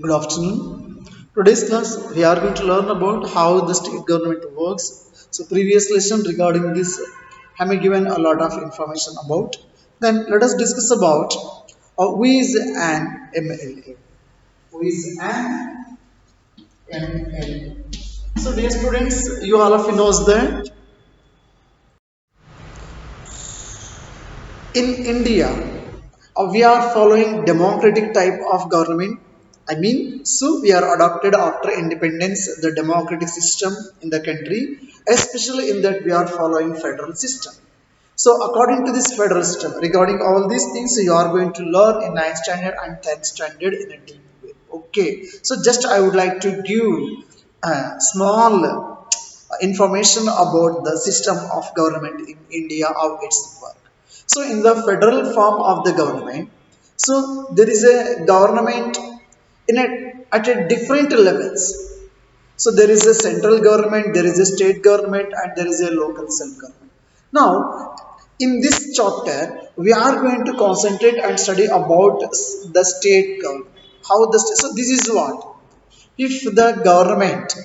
Good afternoon. Today's class we are going to learn about how the state government works. So previous lesson regarding this have been given a lot of information about. Then let us discuss about who is an MLA. Who is an MLA? So dear students, you all of you knows that in India, we are following democratic type of government. I mean, so we are adopted after independence the democratic system in the country, especially in that we are following federal system. So according to this federal system, regarding all these things, you are going to learn in 9th standard and 10th standard in a deep way. Okay. So just I would like to give a small information about the system of government in India, how it's work. So in the federal form of the government, so there is a government in at a different levels. So there is a central government, there is a state government, and there is a local self government. Now, in this chapter, we are going to concentrate and study about the state government. How the so this is what if the government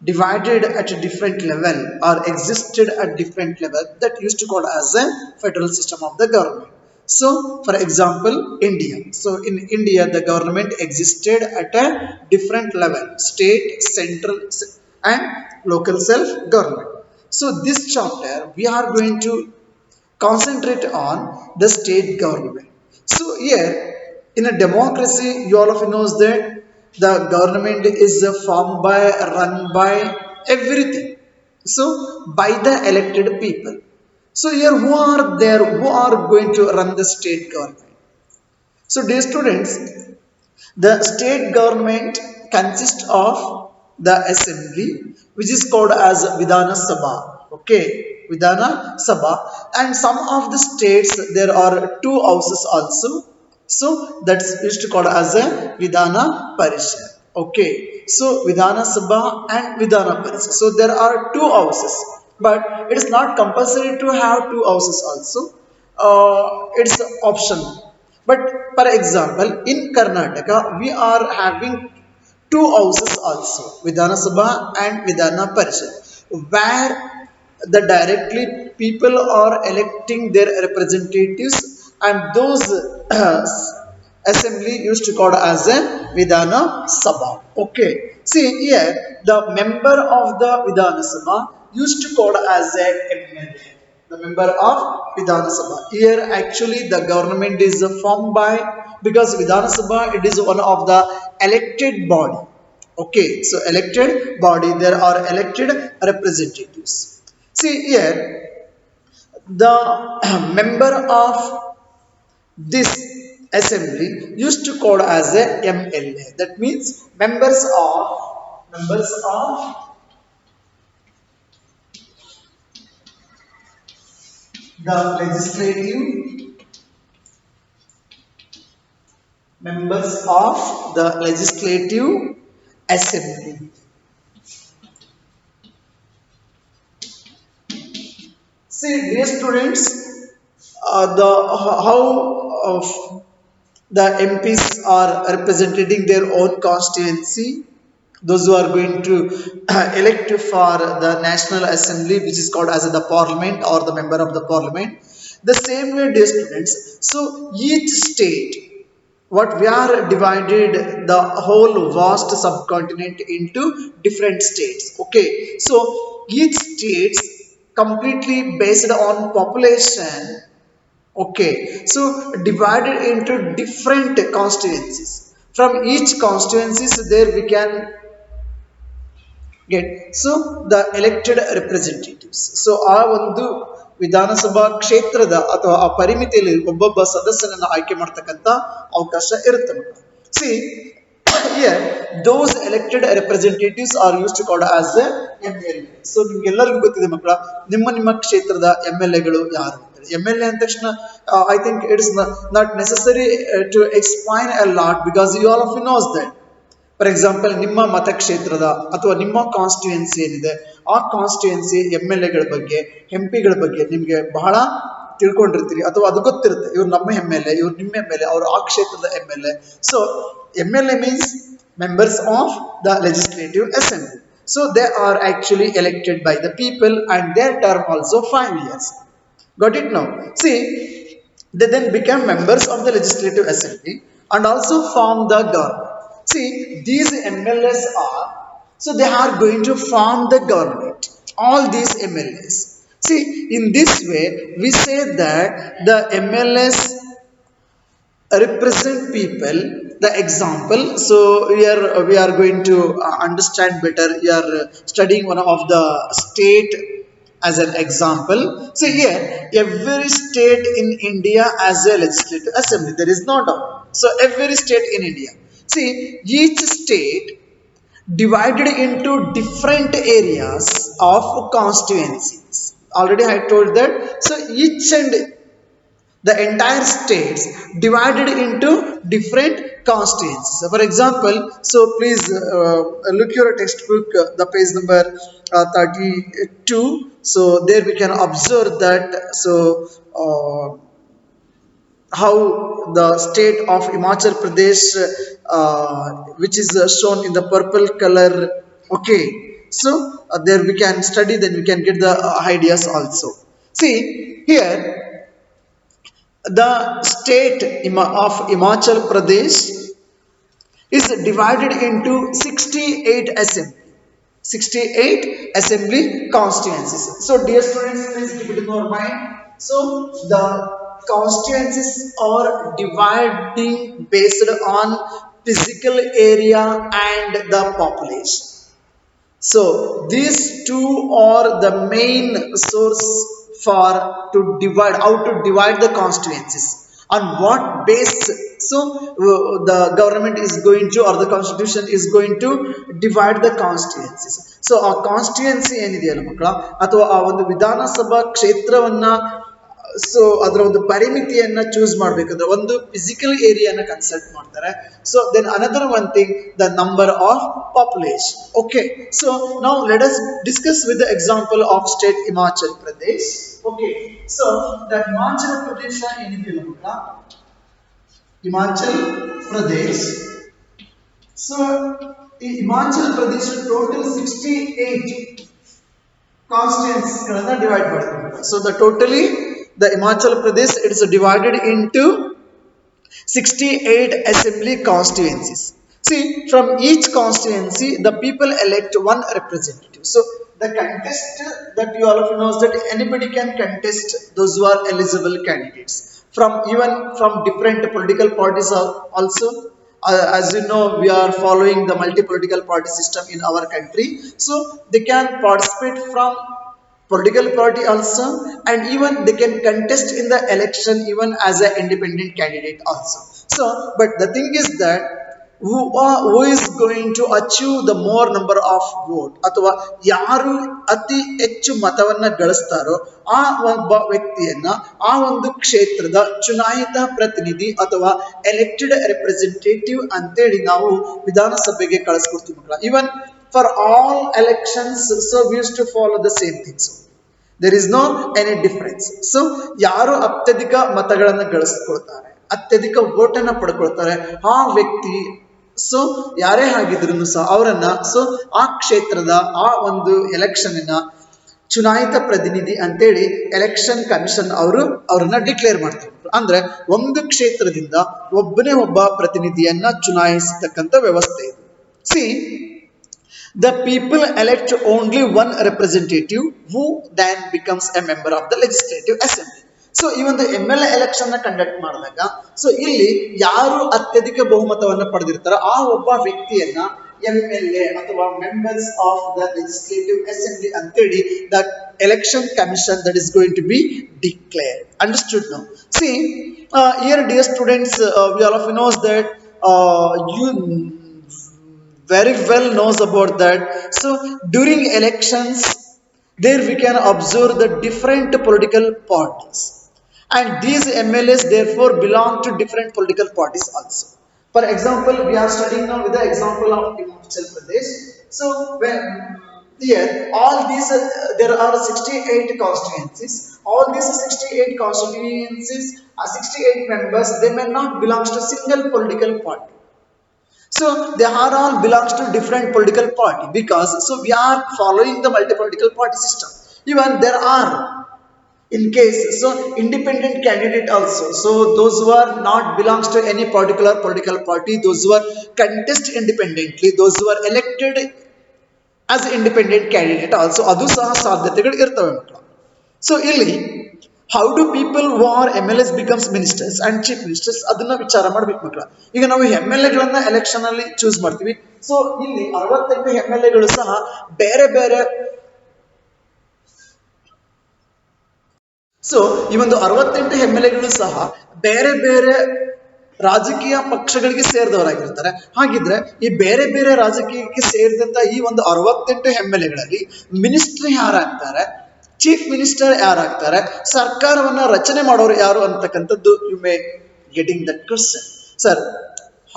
divided at a different level or existed at different level, that used to call as a federal system of the government. So for example, India, so in India the government existed at a different level: state, central, and local self government. So this chapter we are going to concentrate on the state government. So here in a democracy, you all of you knows that the government is formed by, run by, everything. So by the elected people. So here who are there, who are going to run the state government? So dear students, the state government consists of the assembly, which is called as Vidhana Sabha. Okay, Vidhana Sabha, and some of the states there are two houses also. So that's used to called as a Vidhana Parishad. Okay, so Vidhana Sabha and Vidhana Parishad. So there are two houses, but it is not compulsory to have two houses also. It's optional. But for example, in Karnataka, we are having two houses also, Vidhana Sabha and Vidhana Parishad, where the directly people are electing their representatives, and those assembly used to called as a Vidhana Sabha. Okay. See here, the member of the Vidhana Sabha used to called as a MLA, the member of Vidhana Sabha. Here actually the government is formed by, because Vidhana Sabha it is one of the elected body. Okay, so elected body, there are elected representatives. See here, the member of this assembly used to call as a MLA. That means members of the legislative assembly. See, dear students, the how of the MPs are representing their own constituency. Those who are going to elect for the National Assembly, which is called as the Parliament or the member of the Parliament. The same way, dear students. So each state, what we are divided the whole vast subcontinent into different states. Okay, so each states completely based on population. Okay, so divided into different constituencies. From each constituencies, there we can get so the elected representatives. So ಆ ಒಂದು ವಿಧಾನಸಭಾ ಕ್ಷೇತ್ರದ ಅಥವಾ ಆ ಪರಿಮಿತಿಯಲ್ಲಿ ಒಬ್ಬೊಬ್ಬ ಸದಸ್ಯನನ್ನು ಆಯ್ಕೆ ಮಾಡತಕ್ಕಂತ ಅವಕಾಶ ಇರುತ್ತೆ. See here those elected representatives are used to called as a MLA. So ನಿಮ್ಗೆಲ್ಲರಿಗೂ ಗೊತ್ತಿದೆ ಮಕ್ಕಳ, ನಿಮ್ಮ ಕ್ಷೇತ್ರದ MLA ಗಳು ಯಾರು? MLA ಅಂದ ತಕ್ಷಣ I think it is not necessary to explain a lot, because you all of you knows that. For example, ನಿಮ್ಮ ಮತಕ್ಷೇತ್ರದ ಅಥವಾ ನಿಮ್ಮ ಕಾನ್ಸ್ಟಿಟ್ಯೂನ್ಸಿ ಏನಿದೆ, ಆ ಕಾನ್ಸ್ಟಿಟ್ಯೂನ್ಸಿ MLA ಗಳ ಬಗ್ಗೆ, MP ಗಳ ಬಗ್ಗೆ ನಿಮಗೆ ಬಹಳ ತಿಳ್ಕೊಂಡಿರ್ತೀರಿ ಅಥವಾ ಅದು ಗೊತ್ತಿರುತ್ತೆ, ಇವ್ರು ನಮ್ಮ ಎಮ್ ಎಲ್ ಎ, ಇವ್ರು ನಿಮ್ಮ ಎಮ್ ಎಲ್ ಎ, ಅವರು ಆ ಕ್ಷೇತ್ರದ M L A. So M L A means members of the legislative assembly. So they are actually elected by the people and their term also 5 years. Got it now? See, they then become members of the legislative assembly and also form the government. See, these MLAs are, so they are going to form the government. All these MLAs. See, in this way, we say that the MLAs represent people. The example, so we are going to understand better. We are studying one of the state as an example. So here every state in India has a legislative assembly, there is no doubt. So every state in India, see, each state divided into different areas of constituencies. Already I told that. So each and the entire states divided into different constituencies. So for example, so please look your textbook, the page number 32. So there we can observe that. So how the state of Himachal Pradesh, which is shown in the purple color. Okay, so there we can study, then we can get the ideas also. See here, the state of Himachal Pradesh is divided into 68 assembly. 68 assembly constituencies. So dear students, please keep it in your mind. So the constituencies are dividing based on physical area and the population. So these two are the main source for to divide, how to divide the constituencies, on what base. So the government is going to, or the constitution is going to divide the constituencies. So ಆ constituency ಏನಿದೆಯಲ್ಲ ಮಕ್ಕಳ, ಅಥವಾ ಆ ಒಂದು ವಿಧಾನಸಭಾ ಕ್ಷೇತ್ರವನ್ನ, so ಅದರ ಒಂದು ಪರಿಮಿತಿಯನ್ನ choose ಮಾಡಬೇಕಂದ್ರೆ ಒಂದು ಫಿಸಿಕಲ್ ಏರಿಯಾನ ಕನ್ಸಲ್ಟ್ ಮಾಡ್ತಾರೆ. So then another one thing, the number of population. Okay, so now let us discuss with the example of state Himachal Pradesh. Okay, so the Himachal Pradesh ಏನಿದೆಯಲ್ಲ ಮಕ್ಕಳ, ಹಿಮಾಚಲ್ ಪ್ರದೇಶ್. ಸೊ ಈ ಹಿಮಾಚಲ್ ಪ್ರದೇಶ ಟೋಟಲ್ 68 ಕಾನ್ಸ್ಟಿಟ್ಯೂನ್ಸೀಸ್ ಗಳನ್ನ ಡಿವೈಡ್ ಮಾಡಿದ್ದಾರೆ. So the totally the Himachal Pradesh, it is divided into 68 assembly constituencies. See, from each constituency the people elect one representative. So the contest, that you all of you knows that anybody can contest, those who are eligible candidates from, even from different political parties also. As you know, we are following the multi political party system in our country, so they can participate from political party also, and even they can contest in the election even as an independent candidate also. So but the thing is that who is going to achieve the more number of vote, ಅಥವಾ ಯಾರು ಅತಿ ಹೆಚ್ಚು ಮತವನ್ನ ಗಳಿಸ್ತಾರೋ ಆ ಒಬ್ಬ ವ್ಯಕ್ತಿಯನ್ನ ಆ ಒಂದು ಕ್ಷೇತ್ರದ ಚುನಾಯಿತ ಪ್ರತಿನಿಧಿ ಅಥವಾ ಎಲೆಕ್ಟೆಡ್ ರೆಪ್ರೆಸೆಂಟೇಟಿವ್ ಅಂತೇಳಿ ನಾವು ವಿಧಾನಸಭೆಗೆ ಕಳಿಸ್ಕೊಡ್ತೀವಿ ಮಕ್ಕಳ. ಇವನ್ for all elections, so we used to follow the same thing. So there is no any difference. So ಯಾರು ಅತ್ಯಧಿಕ ಮತಗಳನ್ನು ಗಳಿಸ್ಕೊಳ್ತಾರೆ, ಅತ್ಯಧಿಕ ವೋಟನ್ನ ಪಡ್ಕೊಳ್ತಾರೆ, ಆ ವ್ಯಕ್ತಿ, ಸೊ ಯಾರೇ ಆಗಿದ್ರು ಸಹ ಅವರನ್ನ, ಸೊ ಆ ಕ್ಷೇತ್ರದ ಆ ಒಂದು ಎಲೆಕ್ಷನ್ ಚುನಾಯಿತ ಪ್ರತಿನಿಧಿ ಅಂತೇಳಿ ಎಲೆಕ್ಷನ್ ಕಮಿಷನ್ ಅವರನ್ನ ಡಿಕ್ಲೇರ್ ಮಾಡ್ತಾರೆ. ಅಂದ್ರೆ ಒಂದು ಕ್ಷೇತ್ರದಿಂದ ಒಬ್ಬನೇ ಒಬ್ಬ ಪ್ರತಿನಿಧಿಯನ್ನ ಚುನಾಯಿಸತಕ್ಕಂಥ ವ್ಯವಸ್ಥೆ ಇದು. C, the people elect only one representative who then becomes a member of the legislative assembly. So ಈ ಒಂದು MLA ಎಲೆಕ್ಷನ್ ನ ಕಂಡಕ್ಟ್ ಮಾಡಿದಾಗ, ಸೊ ಇಲ್ಲಿ ಯಾರು ಅತ್ಯಧಿಕ ಬಹುಮತವನ್ನು ಪಡೆದಿರ್ತಾರೋ ಆ ಒಬ್ಬ ವ್ಯಕ್ತಿಯನ್ನ MLA ಅಥವಾ members of the legislative assembly ಅಂತೇಳಿ the election commission that is going to be declared. Understood now? See, here dear students, we all of you knows that you very well knows about that. So during elections there we can observe the different political parties, and these MLAs therefore belong to different political parties also. For example, we are studying now with the example of Himachal Pradesh. So when Here, all these, there are 68 constituencies. All these 68 constituencies, 68 members, they may not belong to single political party. So they are all belongs to different political party because so we are following the multi-political party system. Even there are in case so independent candidate also. So those who are not belongs to any particular political party, those who are contest independently, those who are elected as independent candidate also ಅದು ಸಹ ಸಾಧ್ಯತೆಗಳು ಇರ್ತವೆ ಮಕ್ಕಳು. So ಇಲ್ಲಿ how do people who are M L S becomes ministers and chief ministers ಅದನ್ನ ವಿಚಾರ ಮಾಡ್ಬೇಕು ಮಕ್ಕಳ. ಈಗ ನಾವು ಎಮ್ ಎಲ್ ಎಗಳನ್ನ ಎಲೆಕ್ಷನ್ ಅಲ್ಲಿ ಚೂಸ್ ಮಾಡ್ತೀವಿ. ಸೊ ಇಲ್ಲಿ 68 ಎಮ್ ಎಲ್ ಎಗಳು ಸಹ ಬೇರೆ ಬೇರೆ. ಸೊ ಈ ಒಂದು 68 ಎಮ್ ಎಲ್ ಎಗಳು ಸಹ ಬೇರೆ ಬೇರೆ ರಾಜಕೀಯ ಪಕ್ಷಗಳಿಗೆ ಸೇರಿದವರಾಗಿರ್ತಾರೆ. ಹಾಗಿದ್ರೆ ಈ ಬೇರೆ ಬೇರೆ ರಾಜಕೀಯಕ್ಕೆ ಸೇರಿದಂತ ಈ ಒಂದು 68 ಎಂ ಎಲ್ ಎಗಳಲ್ಲಿ ಮಿನಿಸ್ಟರ್ ಯಾರಾಗ್ತಾರೆ, ಚೀಫ್ ಮಿನಿಸ್ಟರ್ ಯಾರಾಗ್ತಾರೆ, ಸರ್ಕಾರವನ್ನ ರಚನೆ ಮಾಡೋರು ಯಾರು ಅಂತಕ್ಕಂಥದ್ದು you may getting that question. Sir,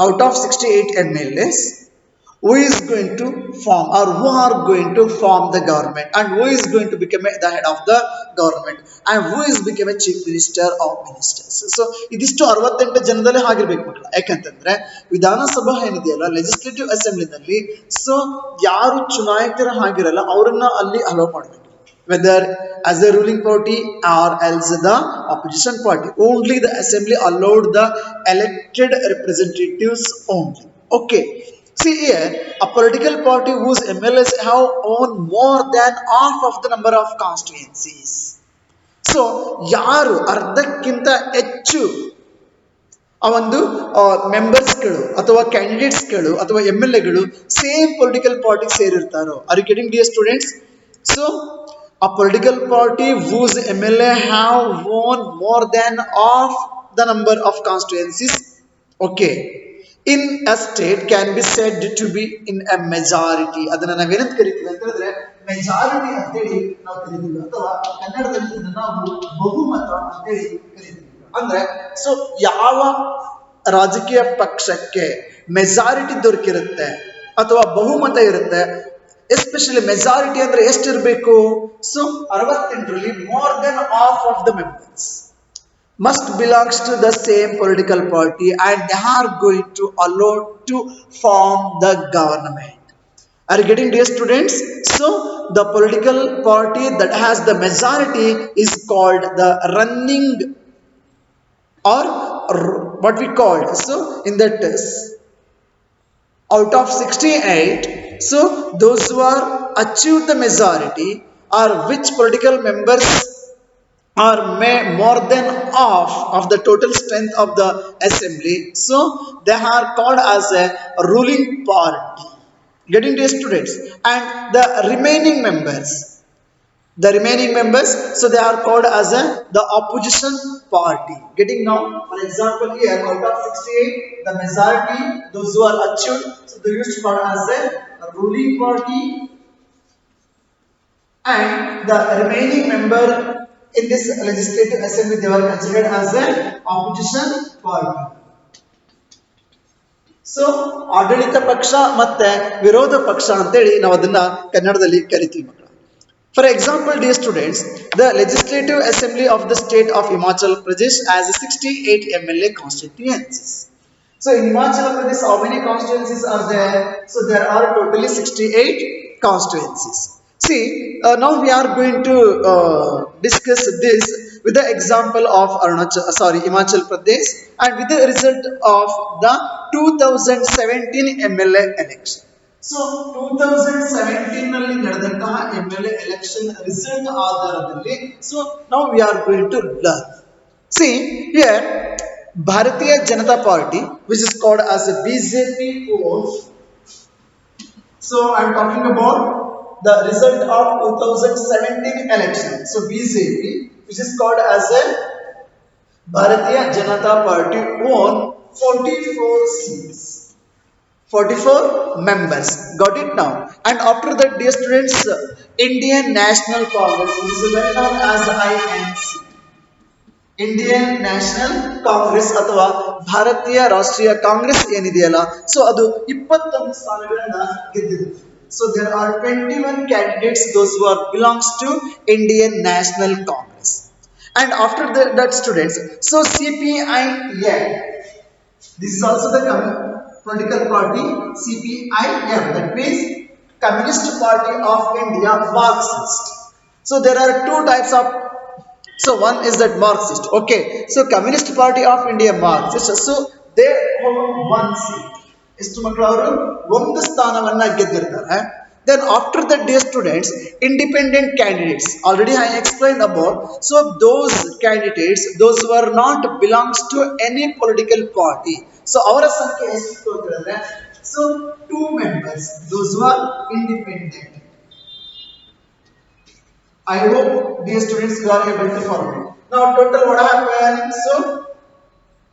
out of 68 M L S, who is going to form or who are going to form the government and who is going to become the head of the government and who is become a chief minister or ministers. So ಇದಿಷ್ಟು 68 ಜನದಲ್ಲಿ ಆಗಿರ್ಬೇಕು ಮಕ್ಕಳು. ಯಾಕಂತಂದ್ರೆ ವಿಧಾನಸಭಾ ಏನಿದೆಯಲ್ಲ legislative ಅಸೆಂಬ್ಲಿನಲ್ಲಿ so ಯಾರು ಚುನಾಯಿತರ ಆಗಿರಲ್ಲ ಅವರನ್ನ ಅಲ್ಲಿ ಅಲೋ ಮಾಡಬೇಕು, whether as a ruling party or else the opposition party. Only the assembly allowed the elected representatives only. Okay. See here, a political party whose MLAs have owned more than half of the number of constituencies. So, ಯಾರು ಅರ್ಧಕ್ಕಿಂತ ಹೆಚ್ಚು ಆ ಒಂದು ಮೆಂಬರ್ಸ್ಗಳು ಅಥವಾ ಕ್ಯಾಂಡಿಡೇಟ್ಸ್ಗಳು ಅಥವಾ M L ಎಗಳು same political ಪಾರ್ಟಿಗೆ ಸೇರಿರ್ತಾರೋ. Are you getting dear students? So a political party whose MLA have won more than half the number of constituencies, okay, in a state can be said to be in a majority. ಅದನ್ನ ನಾವೇನಂತ ಕರಿತೀವಿ ಅಂತ ಹೇಳಿದ್ರೆ majority ಅಂತೇಳಿ ನಾವು ಕರಿತೀವಿ, ಅಥವಾ ಕನ್ನಡದಲ್ಲಿ ಇದನ್ನ ನಾವು ಬಹುಮತ ಅಂತೇಳಿ ಕರಿತೀವಿ. ಅಂದ್ರೆ ಸೊ ಯಾವ ರಾಜಕೀಯ ಪಕ್ಷಕ್ಕೆ ಮೆಜಾರಿಟಿ ದೊರಕಿರುತ್ತೆ ಅಥವಾ ಬಹುಮತ ಇರುತ್ತೆ, ಎಸ್ಪೆಷಲಿ ಮೆಜಾರಿಟಿ ಅಂದ್ರೆ ಎಷ್ಟಿರಬೇಕು? ಸೊ 68ರಲ್ಲಿ more than half of the members must belongs to the same political party and they are going to allow to form the government. Are you getting, dear students? So the political party that has the majority is called the running, or what we call. So in that out of 68, so those who are achieved the majority are which political members are more than half of the total strength of the assembly, so they are called as a ruling party. Getting to students? And the remaining members, so they are called as the opposition party. Getting now? For example, here out of 68, the majority, those who are achieved, so they used to call as a ruling party, and the remaining member in this legislative assembly they were considered as an opposition party. So ಆಡಳಿತ ಪಕ್ಷ ಮತ್ತೆ ವಿರೋಧ ಪಕ್ಷ ಅಂತೇಳಿ ನಾವು ಅದನ್ನ ಕನ್ನಡದಲ್ಲಿ ಕರಿತೀವಿ ಮಕ್ಕಳು. For example, dear students, the legislative assembly of the state of Himachal Pradesh has 68 MLA constituencies. So in Himachal Pradesh, how many constituencies are there? So there are totally 68 constituencies. See, now we are going to discuss this with the example of Himachal Pradesh and with the result of the 2017 MLA election. So 2017 ನಲ್ಲಿ ನಡೆದಂತಹ MLA election result ಆಧಾರದಲ್ಲಿ so now we are going to learn. See here, Bharatiya Janata Party, which is called as a BJP, so I am talking about the result of 2017 election. So BJP, which is called as a Bharatiya Janata Party, won 44 seats, 44 members. Got it now? And after that, dear students, Indian National Congress, which is well known as INC, Indian National Congress ಅಥವಾ ಭಾರತೀಯ ರಾಷ್ಟ್ರೀಯ ಕಾಂಗ್ರೆಸ್ ಏನಿದೆಯಲ್ಲ, so ಅದು 21 ಸ್ಥಾನಗಳನ್ನ ಗೆದ್ದಿದೆ. So there are 21 candidates, those who are belongs to Indian National Congress. And after that students, so CPIM, this is also the political party CPIM, that means Communist Party of India, Marxist. So there are two types of, so one is that Marxist. Okay, so Communist Party of India Marxist. So they hold one seat. ಎಷ್ಟು ಮಕ್ಕಳು ಅವರು ಒಂದು ಸ್ಥಾನವನ್ನ ಗೆದ್ದಿರ್ತಾರೆ. Then after that, dear students, independent candidates. Already I explained about. So those candidates, those who are not belongs to any political party. So ಅವರ ಸಂಖ್ಯೆ ಎಷ್ಟು ಅಂತ ಹೇಳಿದ್ರೆ, so two members, those who are independent. I hope dear students you are able to follow me. Now total what happened? So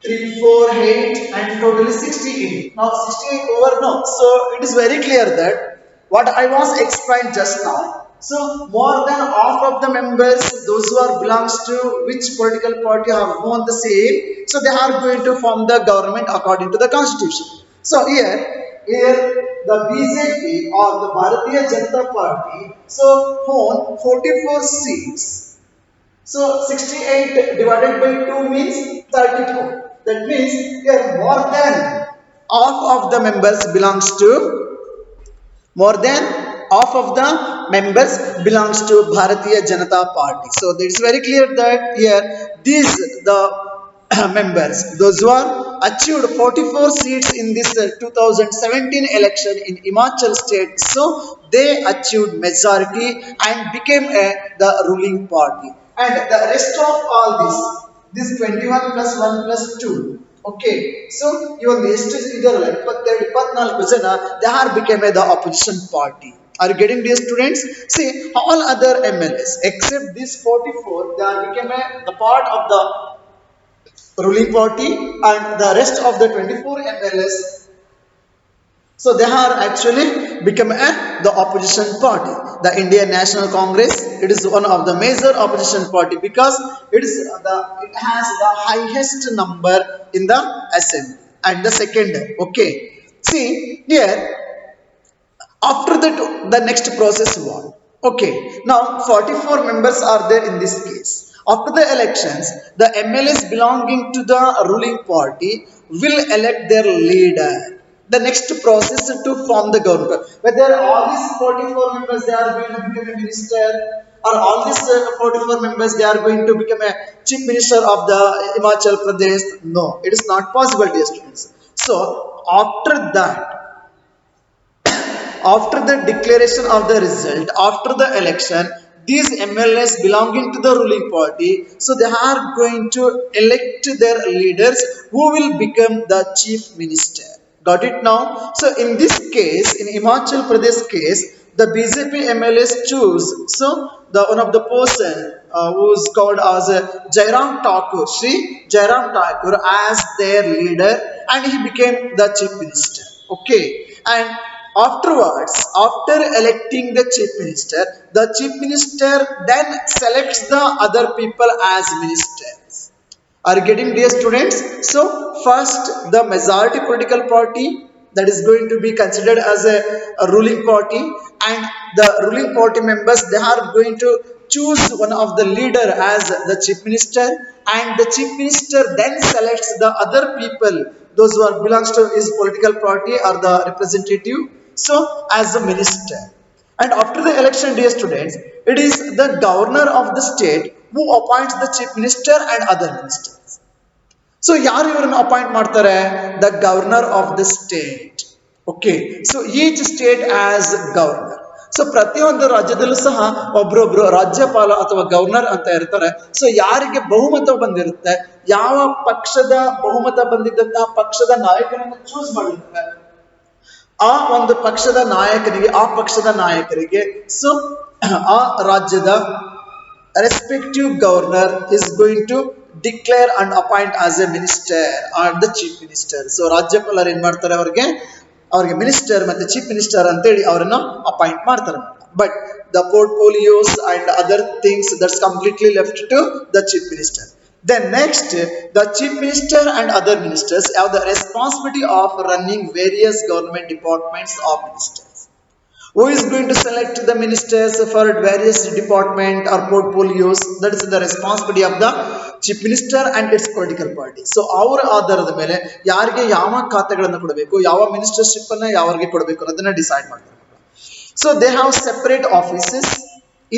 3, 4, 8 and totally 68. Now 68 over no. So it is very clear that what I was explained just now. So more than half of the members, those who are belongs to which political party have won the same, so they are going to form the government according to the constitution. So here the BJP or the Bharatiya Janata Party so won 44 seats. So 68 divided by 2 means 34. That means here more than half of the members belongs to, more than half of the members belongs to Bharatiya Janata Party. So it is very clear that here these the members, those who are achieved 44 seats in this 2017 election in Himachal state, so they achieved majority and became the ruling party. And the rest of all this 21 plus 1 plus 2. Okay, so even the ಎಷ್ಟು ಇದರಲ್ಲ 22 24 ಜನ they are became the opposition party. Are you getting these students? See, all other MLAs except these 44, they are became the part of the ruling party, and the rest of the 24 MLAs, so they are actually become the opposition party. The Indian National Congress, it is one of the major opposition party because it has the highest number in the assembly and the second. Okay, see here after that the next process what? Okay, now 44 members are there in this case. After the elections, the MLAs belonging to the ruling party will elect their leader. The next process to form the government. Whether all these 44 members they are going to become a minister, or all these 44 members they are going to become a chief minister of the Himachal Pradesh. No, it is not possible, dear students. So after that, after the declaration of the result, after the election, these MLAs belonging to the ruling party, so they are going to elect their leaders who will become the chief minister. Got it now? So in this case, in Himachal Pradesh case, the BJP MLAs choose so the one of the person who is called as Jairam Thakur, Shri Jairam Thakur as their leader, and he became the chief minister. Okay, and afterwards, after electing the chief minister then selects the other people as ministers. Are you getting, dear students? So first the majority political party, that is going to be considered as a ruling party, and the ruling party members they are going to choose one of the leader as the chief minister, and the chief minister then selects the other people, those who are belongs to his political party or the representative, so as a minister. And after the election, dear students, it is the governor of the state who appoints the chief minister and other ministers. So ಯಾರು ಇವರನ್ನು appoint ಮಾಡ್ತಾರೆ? The governor of the state. Okay, so each state has governor. So ಪ್ರತಿಯೊಂದು ರಾಜ್ಯದಲ್ಲೂ ಸಹ ಒಬ್ರೊಬ್ರು ರಾಜ್ಯಪಾಲ ಅಥವಾ governor ಅಂತ ಇರ್ತಾರೆ. ಸೊ ಯಾರಿಗೆ ಬಹುಮತ ಬಂದಿರುತ್ತೆ, ಯಾವ ಪಕ್ಷದ ಬಹುಮತ ಬಂದಿದ್ದಂತಹ ಪಕ್ಷದ ನಾಯಕನನ್ನು ಚೂಸ್ ಮಾಡಿರ್ತಾರೆ, ಆ ಒಂದು ಪಕ್ಷದ ನಾಯಕರಿಗೆ ಸೊ ಆ ರಾಜ್ಯದ respective governor is going to declare and appoint as a minister or the chief minister. So ರಾಜ್ಯಪಾಲರು ಏನ್ ಮಾಡ್ತಾರೆ, ಅವ್ರಿಗೆ ಮಿನಿಸ್ಟರ್ ಮತ್ತೆ ಚೀಫ್ ಮಿನಿಸ್ಟರ್ ಅಂತೇಳಿ ಅವರನ್ನು ಅಪಾಯಿಂಟ್ ಮಾಡ್ತಾರೆ. But the portfolios and other things that's completely left to the chief minister. Then next, the chief minister and other ministers have the responsibility of running various government departments of ministers. Who is going to select the ministers for various department or portfolios? That is the responsibility of the chief minister and its political party. So ಅವರ ಆಧಾರದ ಮೇಲೆ ಯಾರಿಗೆ ಯಾವ ಖಾತೆಗಳನ್ನು ಕೊಡಬೇಕು, ಯಾವ ministership ಅನ್ನ ಯಾರಿಗೆ ಕೊಡಬೇಕು ಅನ್ನೋದನ್ನ ಡಿಸೈಡ್ ಮಾಡ್ತಾರೆ. So they have separate offices,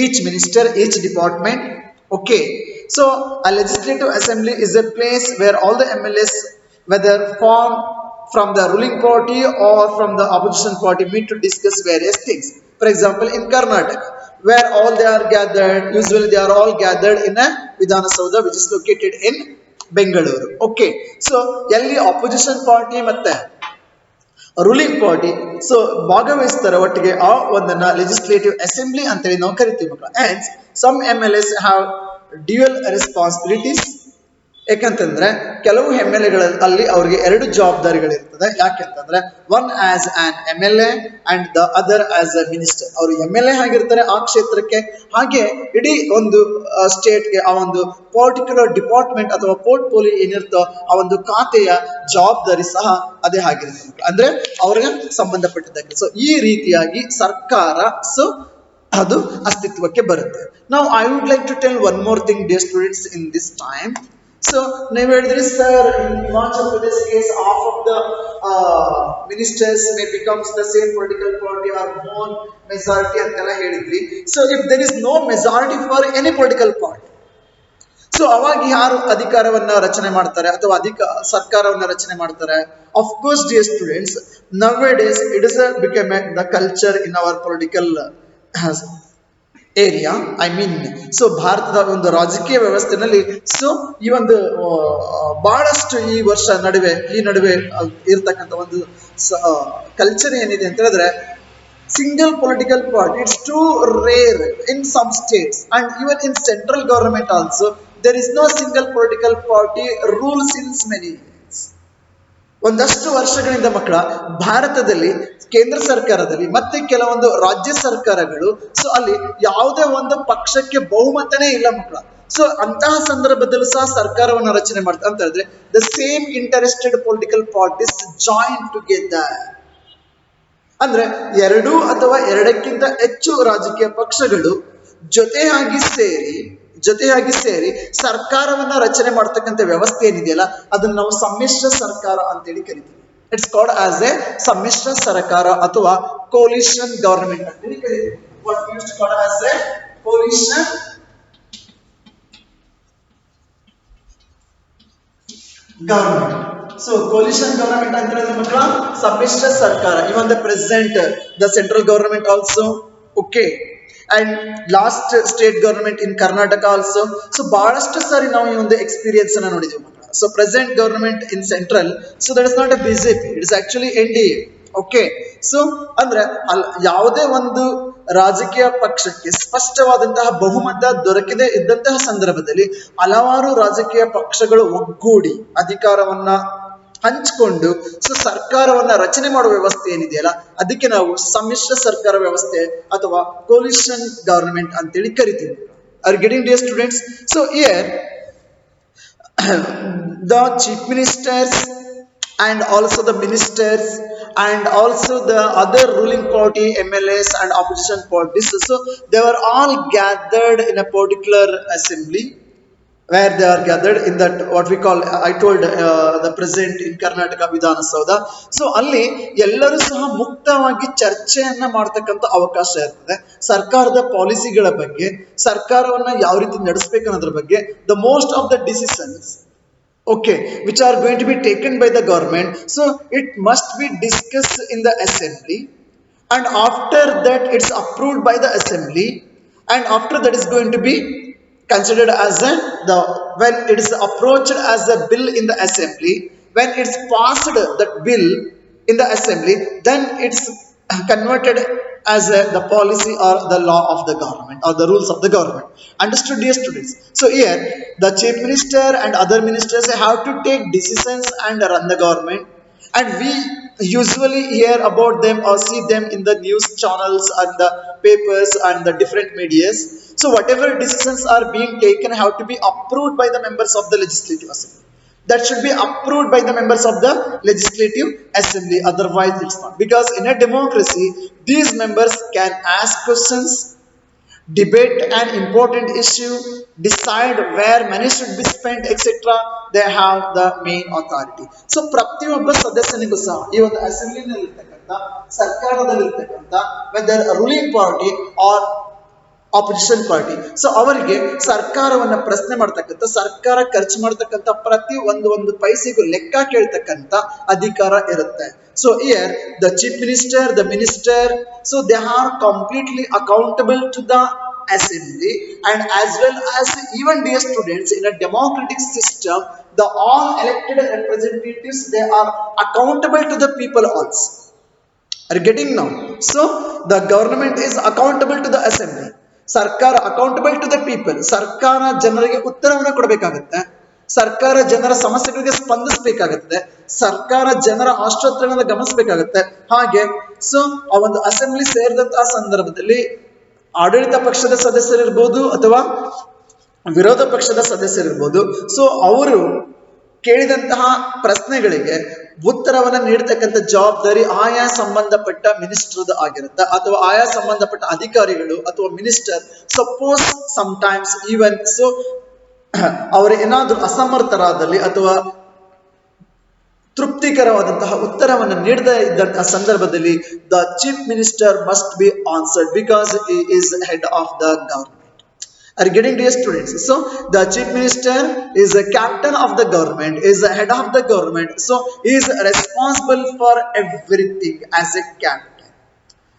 each minister, each department. Okay. So a legislative assembly is a place where all the MLAs, whether formed from the ruling party or from the opposition party, meet to discuss various things. For example, in Karnataka, where all they are gathered, usually they are all gathered in a Vidhana Saudha, which is located in Bengaluru. Okay. So, ಎಲ್ಲಿ opposition party ಮತ್ತೆ ruling party so ಭಾಗವಹಿಸ್ತಾರೆ ಒಟ್ಟಿಗೆ ಆ ಒಂದನ್ನ legislative assembly ಅಂತೇಳಿ ನಾವು ಕರಿತೀವಿ ಮಕ್ಕಳ. And some MLAs have dual responsibilities. ಯಾಕಂತಂದ್ರೆ ಕೆಲವು MLA ಅಲ್ಲಿ ಅವ್ರಿಗೆ ಎರಡು ಜವಾಬ್ದಾರಿಗಳಿರ್ತದೆ. ಯಾಕೆಂತಂದ್ರೆ one as an MLA and the other as a minister. ಅವರು MLA ಆಗಿರ್ತಾರೆ ಆ ಕ್ಷೇತ್ರಕ್ಕೆ, ಹಾಗೆ ಇಡೀ ಒಂದು ಸ್ಟೇಟ್ಗೆ ಆ ಒಂದು ಪರ್ಟಿಕ್ಯುಲರ್ ಡಿಪಾರ್ಟ್ಮೆಂಟ್ ಅಥವಾ ಪೋರ್ಟ್ಫೋಲಿಯೋ ಏನಿರ್ತೋ ಆ ಒಂದು ಖಾತೆಯ ಜವಾಬ್ದಾರಿ ಸಹ ಅದೇ ಆಗಿರುತ್ತೆ, ಅಂದ್ರೆ ಅವ್ರಿಗೆ ಸಂಬಂಧಪಟ್ಟಿದ್ದಕ್ಕೆ. ಸೊ ಈ ರೀತಿಯಾಗಿ ಸರ್ಕಾರ ಸೊ ಅದು ಅಸ್ತಿತ್ವಕ್ಕೆ ಬರುತ್ತೆ. ನಾವು I would like to tell one more thing dear students in this time. So, ನೀವು ಹೇಳಿದ್ರಿ sir, in Himachal Pradesh case, half of the ministers may becomes the same political party or more majority ಅಂತೆಲ್ಲ ಹೇಳಿದ್ವಿ. So, if there is no majority for any political party, so ಅವಾಗ ಯಾರು ಅಧಿಕಾರವನ್ನ ರಚನೆ ಮಾಡ್ತಾರೆ ಅಥವಾ ಸರ್ಕಾರವನ್ನ ರಚನೆ ಮಾಡ್ತಾರೆ? Of course, dear students, nowadays it is become the culture in our political area. I mean so ಭಾರತದ ಒಂದು ರಾಜಕೀಯ ವ್ಯವಸ್ಥೆನಲ್ಲಿ ಸೊ ಈ ಒಂದು ಬಹಳಷ್ಟು ಈ ನಡುವೆ ಇರ್ತಕ್ಕಂಥ ಒಂದು ಕಲ್ಚರ್ ಏನಿದೆ ಅಂತ ಹೇಳಿದ್ರೆ, single political party, it's too rare in some states and even in central government also there is no single political party rule since many years. ಒಂದಷ್ಟು ವರ್ಷಗಳಿಂದ ಮಕ್ಕಳ ಭಾರತದಲ್ಲಿ ಕೇಂದ್ರ ಸರ್ಕಾರದಲ್ಲಿ ಮತ್ತೆ ಕೆಲವೊಂದು ರಾಜ್ಯ ಸರ್ಕಾರಗಳು ಸೊ ಅಲ್ಲಿ ಯಾವುದೇ ಒಂದು ಪಕ್ಷಕ್ಕೆ ಬಹುಮತನೇ ಇಲ್ಲ ಮಕ್ಕಳ. ಸೊ ಅಂತಹ ಸಂದರ್ಭದಲ್ಲೂ ಸಹ ಸರ್ಕಾರವನ್ನು ರಚನೆ ಮಾಡ್ತಾರೆ ಅಂತ ಹೇಳಿದ್ರೆ the same interested political parties join together. ಅಂದ್ರೆ ಎರಡು ಅಥವಾ ಎರಡಕ್ಕಿಂತ ಹೆಚ್ಚು ರಾಜಕೀಯ ಪಕ್ಷಗಳು ಜೊತೆಯಾಗಿ ಸೇರಿ ಸರ್ಕಾರವನ್ನ ರಚನೆ ಮಾಡ್ತಕ್ಕಂಥ ವ್ಯವಸ್ಥೆ ಏನಿದೆಯಲ್ಲ ಅದನ್ನ ನಾವು ಸಮ್ಮಿಶ್ರ ಸರ್ಕಾರ ಅಂತೇಳಿ ಕರಿತೀವಿ. ಇಟ್ಸ್ ಕಾಲ್ಡ್ ಆಸ್ ಎ ಸಮ್ಮಿಶ್ರ ಸರ್ಕಾರ ಅಥವಾ ಕೋಲಿಷನ್ ಗವರ್ಮೆಂಟ್ ಅಂತೇಳಿ ಕರಿತೀವಿ. What we use to call as a coalition government. So coalition government ಅಂತ ಹೇಳಿದ್ರೆ ಮಕ್ಕಳ ಸಮ್ಮಿಶ್ರ ಸರ್ಕಾರ. Even the president the central government also. Okay. And last state government in Karnataka also. So ಬಹಳಷ್ಟು ಸಾರಿ ನಾವು ಈ ಒಂದು ಎಕ್ಸ್ಪೀರಿಯನ್ಸ್ ಅನ್ನ ನೋಡಿದ್ವಿ ಮಕ್ಕಳ. So present government in central, so that is not a BJP, it is actually NDA. Okay. So ಅಂದ್ರೆ ಯಾವುದೇ ಒಂದು ರಾಜಕೀಯ ಪಕ್ಷಕ್ಕೆ ಸ್ಪಷ್ಟವಾದಂತಹ ಬಹುಮತ ದೊರಕದೆ ಇದ್ದಂತಹ ಸಂದರ್ಭದಲ್ಲಿ ಹಲವಾರು ರಾಜಕೀಯ ಪಕ್ಷಗಳು ಒಗ್ಗೂಡಿ ಅಧಿಕಾರವನ್ನ ಹಂಚಿಕೊಂಡು ಸೊ ಸರ್ಕಾರವನ್ನ ರಚನೆ ಮಾಡುವ ವ್ಯವಸ್ಥೆ ಏನಿದೆಯಲ್ಲ ಅದಕ್ಕೆ ನಾವು ಸಮ್ಮಿಶ್ರ ಸರ್ಕಾರ ವ್ಯವಸ್ಥೆ ಅಥವಾ ಕೋಲಿಷನ್ ಗವರ್ಮೆಂಟ್ ಅಂತೇಳಿ ಕರಿತೀವಿ. Are getting dear students? So here the chief ministers and also the ministers and also the other ruling party MLAs and opposition parties, so they were all gathered in a particular assembly where they are gathered in that what we call, I told the present in Karnataka Vidhana Saudha. So ಅಲ್ಲಿ ಎಲ್ಲರೂ ಸಹ ಮುಕ್ತವಾಗಿ ಚರ್ಚೆಯನ್ನ ಮಾಡ್ತಕ್ಕಂಥ ಅವಕಾಶ ಇರ್ತದೆ. ಸರ್ಕಾರದ ಪಾಲಿಸಿಗಳ ಬಗ್ಗೆ, ಸರ್ಕಾರವನ್ನ ಯಾವ ರೀತಿ ನಡೆಸಬೇಕು ಅನ್ನೋದ್ರ ಬಗ್ಗೆ, the most of the decisions okay which are going to be taken by the government, so it must be discussed in the assembly and after that it's approved by the assembly and after that is going to be considered as when it is approached as a bill in the assembly, when it's passed that bill in the assembly, then it's converted as the policy or the law of the government or the rules of the government. Understood, dear students? So here the chief minister and other ministers have to take decisions and run the government, and we usually hear about them or see them in the news channels and the papers and the different medias. So whatever decisions are being taken have to be approved by the members of the legislative assembly. that should be approved by the members of the legislative assembly, otherwise it's not, because in a democracy these members can ask questions, debate an important issue, decide where money should be spent, etc. They have the main authority. So ಪ್ರತಿಯೊಬ್ಬ ಸದಸ್ಯನಿಗೂ ಸಹ ಈ ಒಂದು ಅಸೆಂಬ್ಲಿನಲ್ಲಿ ಇರ್ತಕ್ಕಂಥ ಸರ್ಕಾರದಲ್ಲಿ ಇರ್ತಕ್ಕಂಥ whether ruling party or opposition party, so ಅವರಿಗೆ ಸರ್ಕಾರವನ್ನ ಪ್ರಶ್ನೆ ಮಾಡ್ತಕ್ಕಂಥ, ಸರ್ಕಾರ ಖರ್ಚು ಮಾಡ್ತಕ್ಕಂಥ ಪ್ರತಿ ಒಂದು ಪೈಸೆಗೂ ಲೆಕ್ಕ ಕೇಳ್ತಕ್ಕಂಥ ಅಧಿಕಾರ ಇರುತ್ತೆ. So here the chief minister, the minister, so they are completely accountable to the assembly, and as well as even dear students, in a democratic system the all elected representatives, they are accountable to the people also. Are you getting now? So the government is accountable to the assembly, ಸರ್ಕಾರ accountable to the people. ಸರ್ಕಾರ ಜನರಿಗೆ ಉತ್ತರವನ್ನು ಕೊಡಬೇಕಾಗುತ್ತೆ, ಸರ್ಕಾರ ಜನರ ಸಮಸ್ಯೆಗಳಿಗೆ ಸ್ಪಂದಿಸಬೇಕಾಗುತ್ತದೆ, ಸರ್ಕಾರ ಜನರ ಆಶೋತ್ತರಗಳನ್ನು ಗಮನಿಸಬೇಕಾಗುತ್ತೆ. ಹಾಗೆ ಸೊ ಆ ಒಂದು ಅಸೆಂಬ್ಲಿ ಸೇರಿದಂತಹ ಸಂದರ್ಭದಲ್ಲಿ ಆಡಳಿತ ಪಕ್ಷದ ಸದಸ್ಯರಿರ್ಬೋದು ಅಥವಾ ವಿರೋಧ ಪಕ್ಷದ ಸದಸ್ಯರಿರ್ಬೋದು, ಸೊ ಅವರು ಕೇಳಿದಂತಹ ಪ್ರಶ್ನೆಗಳಿಗೆ ಉತ್ತರವನ್ನು ನೀಡತಕ್ಕಂಥ ಜವಾಬ್ದಾರಿ ಆಯಾ ಸಂಬಂಧಪಟ್ಟ ಮಿನಿಸ್ಟರ್ ಆಗಿರುತ್ತೆ, ಅಥವಾ ಆಯಾ ಸಂಬಂಧಪಟ್ಟ ಅಧಿಕಾರಿಗಳು ಅಥವಾ minister. Suppose sometimes even so ಅವರು ಏನಾದರೂ ಅಸಮರ್ಥರಾದಲ್ಲಿ ಅಥವಾ ತೃಪ್ತಿಕರವಾದಂತಹ ಉತ್ತರವನ್ನು ನೀಡದೇ ಇದ್ದಂತಹ ಸಂದರ್ಭದಲ್ಲಿ the chief minister must be answered because he is head of the government. Are you getting, dear students? So the chief minister is a captain of the government, is the head of the government, so he is responsible for everything as a captain.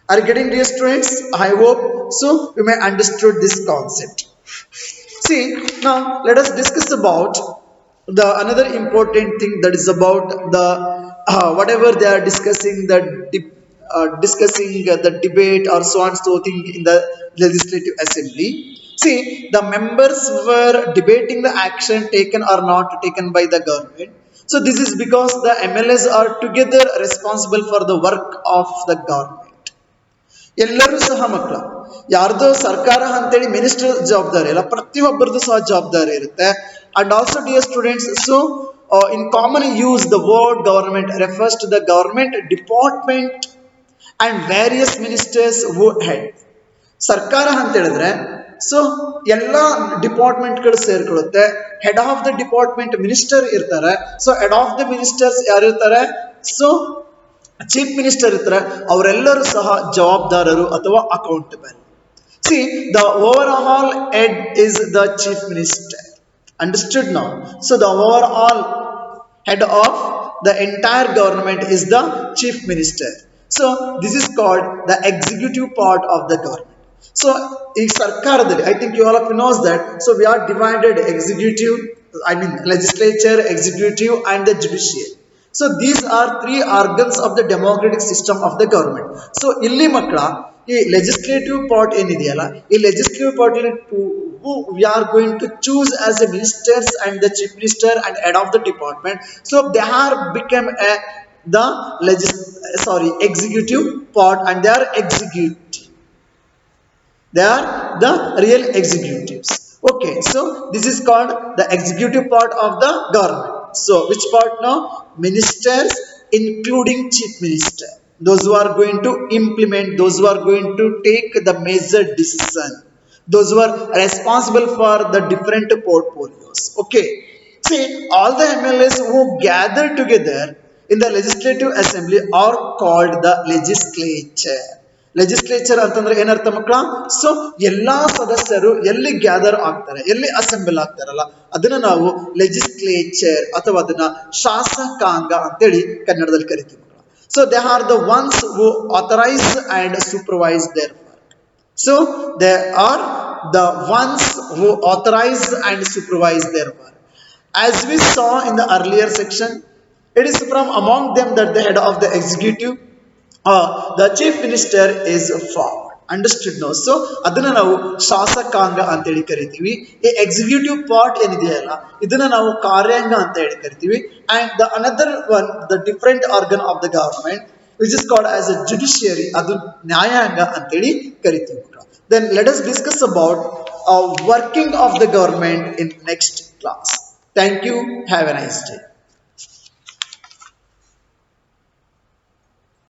Are you getting, dear students? I hope so you may understood this concept. See, now let us discuss about the another important thing, that is about the whatever they are discussing, the debate or so on so thing in the legislative assembly. See, the members were debating the action taken or not taken by the government. So this is because the MLAs are together responsible for the work of the government. ಎಲ್ಲರೂ ಸಹ ಮಕ್ಕಳ, ಯಾರ್ದೋ ಸರ್ಕಾರ ಅಂತೇಳಿ minister ಜವಾಬ್ದಾರಿ ಇಲ್ಲ, ಪ್ರತಿಯೊಬ್ಬರದ್ದು ಸಹ ಜವಾಬ್ದಾರಿ ಇರುತ್ತೆ. And also dear students, so in common use the word government refers to the government department and various ministers who head. ಸರ್ಕಾರ ಅಂತ ಹೇಳಿದ್ರೆ ಸೊ ಎಲ್ಲ ಡಿಪಾರ್ಟ್ಮೆಂಟ್ಗಳು ಸೇರ್ಕೊಳ್ಳುತ್ತೆ. Head of the department minister ಇರ್ತಾರೆ. So head of the ministers ಯಾರಿರ್ತಾರೆ? So chief minister ಇರ್ತಾರೆ. ಅವರೆಲ್ಲರೂ ಸಹ ಜವಾಬ್ದಾರರು ಅಥವಾ accountable. See the overall head is the chief minister. Understood now? So the overall head of the entire government is the chief minister. So this is called the executive part of the government. So in sarkaradalli, I think you all of you knows that. So we are divided executive, I mean legislature, executive and the judiciary. So these are three organs of the democratic system of the government. So illi makla ಈ legislative part ಏನಿದೆಯಲ್ಲ, ಈ legislative part who we are going to choose as the ministers and the chief minister and head of the department. So they are become executive part, and they are executive. They are the real executives. Okay, so this is called the executive part of the government. So which part now? Ministers including chief minister. Those who are going to implement, those who are going to take the major decision, those who are responsible for the different portfolios. Okay, see, all the MLAs who gather together in the legislative assembly are called the legislature. Legislature ಅಂತಂದ್ರೆ ಏನರ್ಥ ಮಕ್ಕಳ? So ಎಲ್ಲಾ ಸದಸ್ಯರು ಎಲ್ಲಿ gather ಆಗ್ತಾರೆ, ಎಲ್ಲಿ assemble ಆಗ್ತಾರಲ್ಲ, ಅದನ್ನ ನಾವು ಲೆಜಿಸ್ಲೇಚರ್ ಅಥವಾ ಅದನ್ನ ಶಾಸಕಾಂಗ ಅಂತೇಳಿ ಕನ್ನಡದಲ್ಲಿ ಕರಿತೀವಿ. So they are the ones who authorize and supervise their work. So they are the ones who authorize and supervise their work. As we saw in the earlier section, it is from among them that the head of the executive, the chief minister is formed. Understood now? So ಅದನ್ನ ನಾವು ಶಾಸಕಾಂಗ ಅಂತ ಹೇಳಿ ಕರಿತೀವಿ. ಈ executive part ಏನಿದೆಯಲ್ಲ, ಇದನ್ನ ನಾವು ಕಾರ್ಯಾಂಗ ಅಂತ ಹೇಳಿ ಕರಿತೀವಿ. And the another one, the different organ of the government, which is called as a judiciary, ಅದು ನ್ಯಾಯಾಂಗ ಅಂತ ಹೇಳಿ ಕರಿತೀವಿ. Then let us discuss about working of the government in next class. Thank you. Have a nice day.